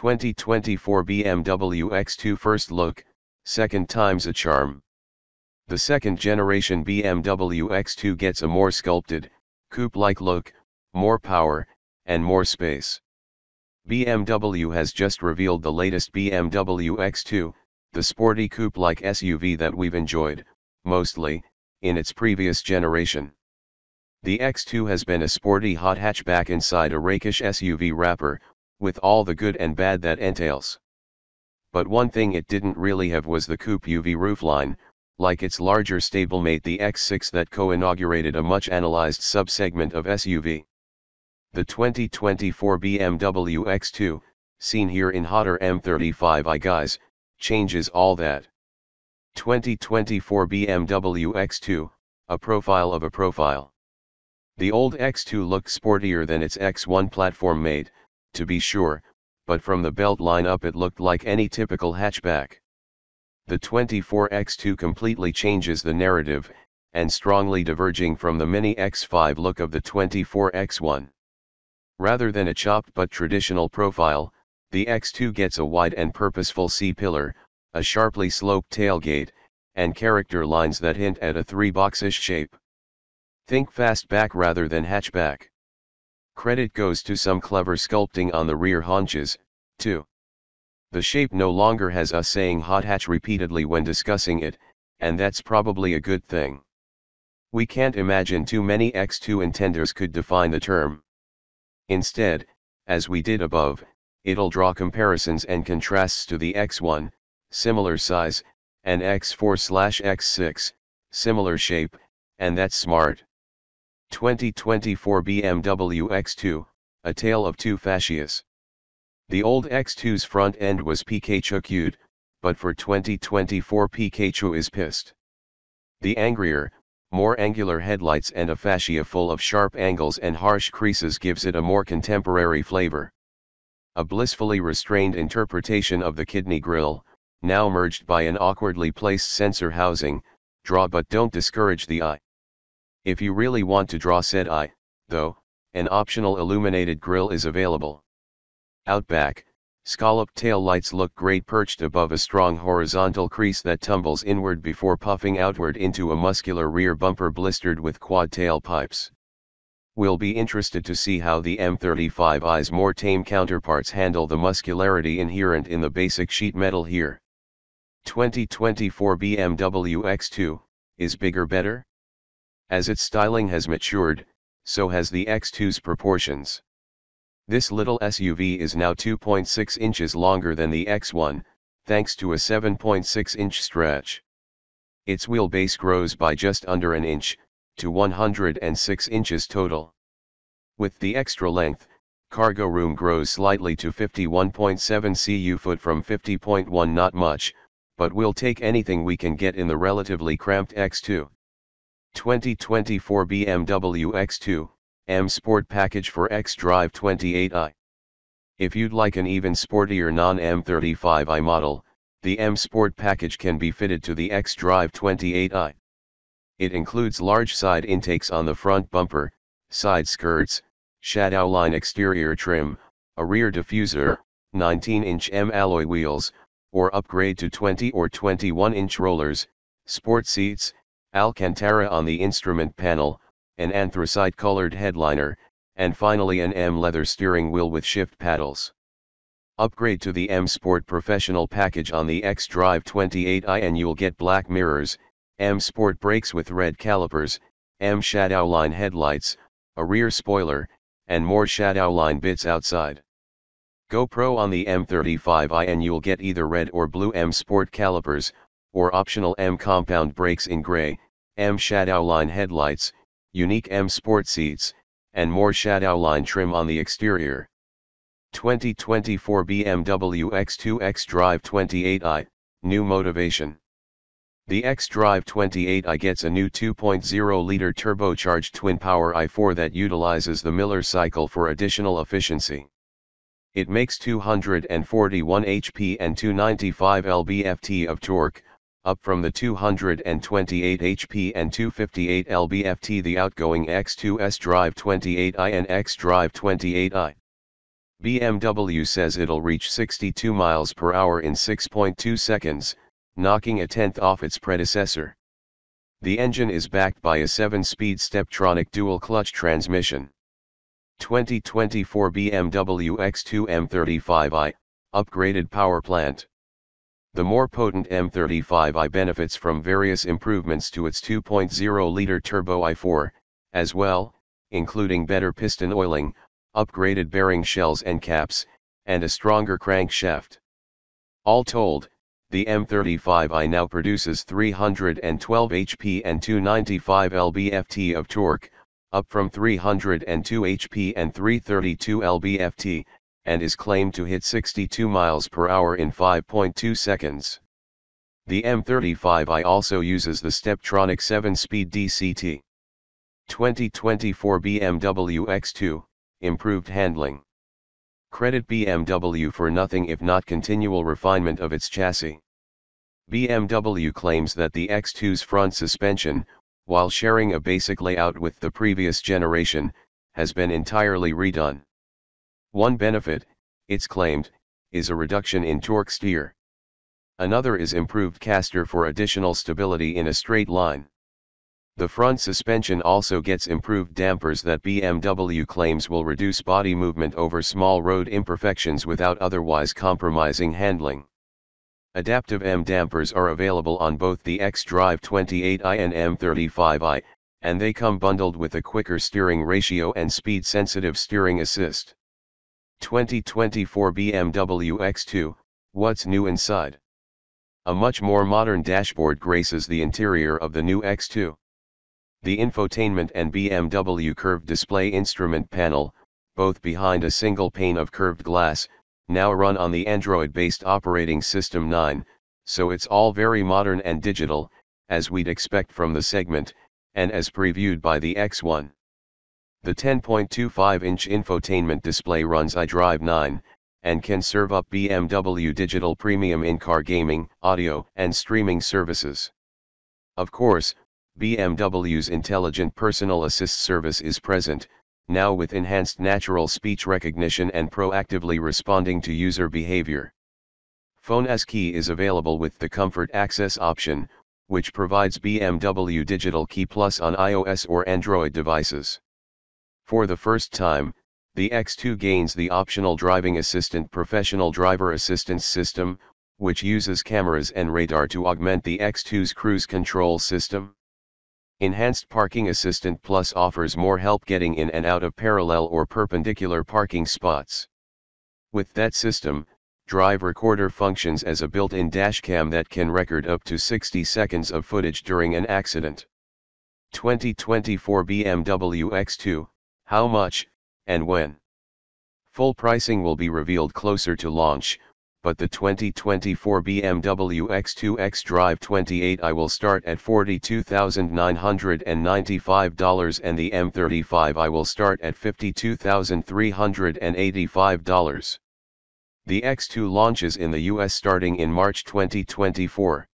2024 BMW X2 first look, second time's a charm. The second generation BMW X2 gets a more sculpted, coupe-like look, more power, and more space. BMW has just revealed the latest BMW X2, the sporty coupe-like SUV that we've enjoyed, mostly, in its previous generation. The X2 has been a sporty hot hatchback inside a rakish SUV wrapper, with all the good and bad that entails. But one thing it didn't really have was the coupe UV roofline, like its larger stablemate the X6 that co-inaugurated a much-analyzed subsegment of SUV. The 2024 BMW X2, seen here in hotter M35i guise, changes all that. 2024 BMW X2, a profile of a profile. The old X2 looked sportier than its X1 platform mate, to be sure, but from the belt line up it looked like any typical hatchback. The 24 X2 completely changes the narrative, and strongly diverging from the Mini X5 look of the 24 X1. Rather than a chopped but traditional profile, the X2 gets a wide and purposeful C-pillar, a sharply sloped tailgate, and character lines that hint at a three-box-ish shape. Think fastback rather than hatchback. Credit goes to some clever sculpting on the rear haunches, too. The shape no longer has us saying hot hatch repeatedly when discussing it, and that's probably a good thing. We can't imagine too many X2 intenders could define the term. Instead, as we did above, it'll draw comparisons and contrasts to the X1, similar size, and X4/X6, similar shape, and that's smart. 2024 BMW X2, a tale of two fascias. The old X2's front end was Pikachu cute, but for 2024 Pikachu is pissed. The angrier, more angular headlights and a fascia full of sharp angles and harsh creases gives it a more contemporary flavor. A blissfully restrained interpretation of the kidney grille, now merged by an awkwardly placed sensor housing, draw but don't discourage the eye. If you really want to draw said eye, though, an optional illuminated grille is available. Out back, scalloped tail lights look great perched above a strong horizontal crease that tumbles inward before puffing outward into a muscular rear bumper blistered with quad tail pipes. We'll be interested to see how the M35i's more tame counterparts handle the muscularity inherent in the basic sheet metal here. 2024 BMW X2, is bigger better? As its styling has matured, so has the X2's proportions. This little SUV is now 2.6 inches longer than the X1, thanks to a 7.6-inch stretch. Its wheelbase grows by just under an inch, to 106 inches total. With the extra length, cargo room grows slightly to 51.7 cu-foot from 50.1. Not much, but we'll take anything we can get in the relatively cramped X2. 2024 BMW X2, M Sport package for xDrive 28i. If you'd like an even sportier non-M35i model, the M Sport package can be fitted to the xDrive 28i. It includes large side intakes on the front bumper, side skirts, shadowline exterior trim, a rear diffuser, 19-inch M alloy wheels, or upgrade to 20 or 21-inch rollers, sport seats, Alcantara on the instrument panel, an anthracite-colored headliner, and finally an M leather steering wheel with shift paddles. Upgrade to the M Sport Professional package on the xDrive 28i and you'll get black mirrors, M Sport brakes with red calipers, M Shadowline headlights, a rear spoiler, and more Shadowline bits outside. Go Pro on the M35i and you'll get either red or blue M Sport calipers, or optional M compound brakes in gray, M Shadowline headlights, unique M Sport seats, and more Shadowline trim on the exterior. 2024 BMW X2 xDrive 28i, new motivation. The xDrive 28i gets a new 2.0-liter turbocharged twin-power i4 that utilizes the Miller cycle for additional efficiency. It makes 241 HP and 295 lb-ft of torque, up from the 228 HP and 258 lb-ft the outgoing X2 xDrive 28i and xDrive 28i. BMW says it'll reach 62 miles per hour in 6.2 seconds, knocking a tenth off its predecessor. The engine is backed by a 7-speed Steptronic dual-clutch transmission. 2024 BMW X2 M35i, upgraded power plant. The more potent M35i benefits from various improvements to its 2.0-liter turbo i4, as well, including better piston oiling, upgraded bearing shells and caps, and a stronger crankshaft. All told, the M35i now produces 312 HP and 295 lb-ft of torque, up from 302 HP and 332 lb-ft, and is claimed to hit 62 miles per hour in 5.2 seconds. The M35i also uses the Steptronic 7-speed DCT. 2024 BMW X2, improved handling. Credit BMW for nothing if not continual refinement of its chassis. BMW claims that the X2's front suspension, while sharing a basic layout with the previous generation, has been entirely redone. One benefit, it's claimed, is a reduction in torque steer. Another is improved caster for additional stability in a straight line. The front suspension also gets improved dampers that BMW claims will reduce body movement over small road imperfections without otherwise compromising handling. Adaptive M dampers are available on both the xDrive 28i and M35i, and they come bundled with a quicker steering ratio and speed-sensitive steering assist. 2024 BMW X2, what's new inside? A much more modern dashboard graces the interior of the new X2. The infotainment and BMW curved display instrument panel, both behind a single pane of curved glass, now run on the Android-based operating system 9, so it's all very modern and digital, as we'd expect from the segment, and as previewed by the X1. The 10.25-inch infotainment display runs iDrive 9, and can serve up BMW Digital Premium in-car gaming, audio, and streaming services. Of course, BMW's intelligent personal assist service is present, now with enhanced natural speech recognition and proactively responding to user behavior. Phone as Key is available with the Comfort Access option, which provides BMW Digital Key Plus on iOS or Android devices. For the first time, the X2 gains the optional Driving Assistant Professional Driver Assistance System, which uses cameras and radar to augment the X2's cruise control system. Enhanced Parking Assistant Plus offers more help getting in and out of parallel or perpendicular parking spots. With that system, Drive Recorder functions as a built-in dashcam that can record up to 60 seconds of footage during an accident. 2024 BMW X2, how much, and when? Full pricing will be revealed closer to launch, but the 2024 BMW X2 xDrive 28i will start at $42,995 and the M35i will start at $52,385. The X2 launches in the US starting in March 2024.